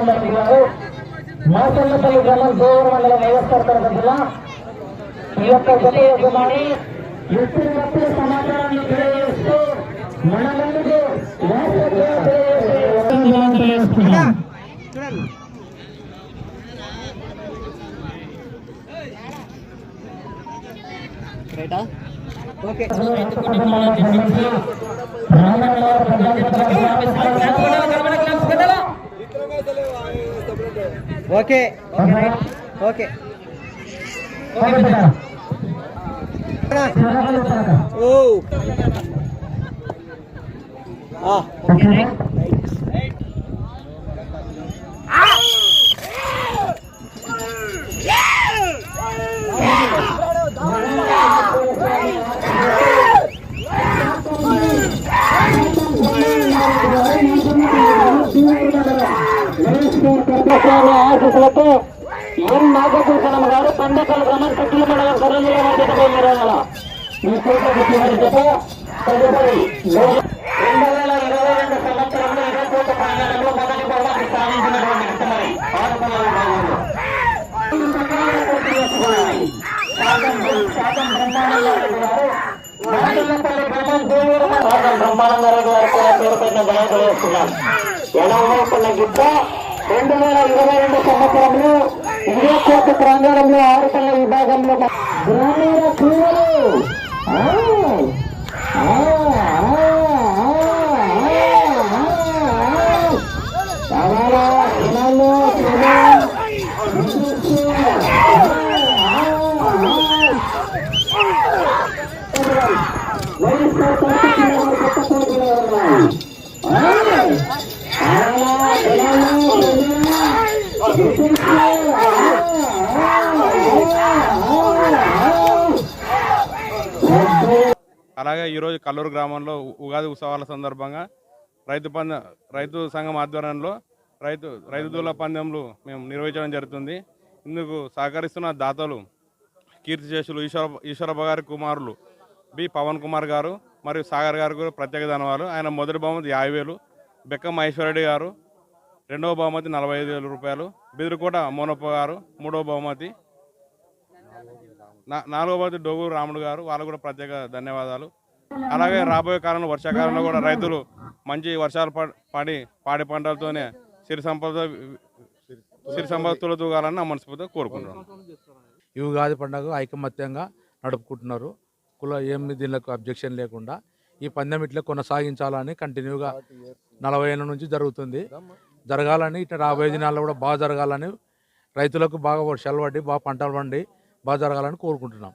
రెడ్డి గారు మాసన్నపల్లి గ్రామం దేవర మండలం వ్యవస్థాపక జిల్లా ఈ యొక్క జత యజమాని ఎప్పటికప్పుడు సమాచారాన్ని తెలియజేస్తూ మన ముందుకు తెలియజేస్తున్నాం. ఓకే ఓకే ఓ ఆశీస్సులతో ఎం నాగభూషణం గారు పండకల గ్రామం కట్టిల మండలం కర్నూలు జిల్లా మధ్య నిర్వహణ ఈ కోట్ల తదుపరి 2022 సంవత్సరంలో 20 ప్రాంగణంలో మొదటి బహుమతి సాధించినటువంటి విత్తమరి ఆరుపల్ల విభాగంలో బ్రహ్మానందరెడ్డి గారు కూడా పేరు పెట్టిన ధన్యవాదాలు వేస్తున్నాం. ఎడవైపున్న గిట్ట 2022 సంవత్సరంలో 20 ప్రాంగణంలో ఆరుపల్ల విభాగంలో గ్రామీణ క్రీడలు అలాగే ఈరోజు కల్లూరు గ్రామంలో ఉగాది ఉత్సవాల సందర్భంగా రైతు సంఘం ఆధ్వర్యంలో రైతు దూల పందెంలు మేము నిర్వహించడం జరుగుతుంది. ఇందుకు సహకరిస్తున్న దాతలు కీర్తిశేషులు ఈశ్వరప్ప గారి కుమారులు బి పవన్ కుమార్ గారు మరియు సాగర్ గారు కూడా ప్రత్యేక ధన్యవాదాలు. ఆయన మొదటి బహుమతి 50,000, బెక్క మహేశ్వరరెడ్డి గారు రెండవ బహుమతి 45,000 రూపాయలు, బెదిరికోట మోనప్ప గారు మూడవ బహుమతి, నాలుగవ బహుమతి డోగూరు రాముడు గారు, వాళ్ళు కూడా ప్రత్యేక ధన్యవాదాలు. అలాగే రాబోయే కాలంలో వర్షాకాలంలో కూడా రైతులు మంచి వర్షాలు పడి పాడి పంటలతోనే సిరి సంపదలు తూగాలని నా మనస్ఫూర్తిగా కోరుకుంటున్నాను. ఈ ఉగాది పండుగ ఐకమత్యంగా నడుపుకుంటున్నారు. ఏమి దీనికి అబ్జెక్షన్ లేకుండా ఈ పందెం ఇట్లా కొనసాగించాలని కంటిన్యూగా 40 ఏళ్ళ నుంచి జరగాలని ఇట్లా రాబోయే దినాల్లో కూడా బాగా జరగాలని రైతులకు బాగా వర్షాలు పడి బాగా పంటలు పండి బాగా జరగాలని కోరుకుంటున్నాం.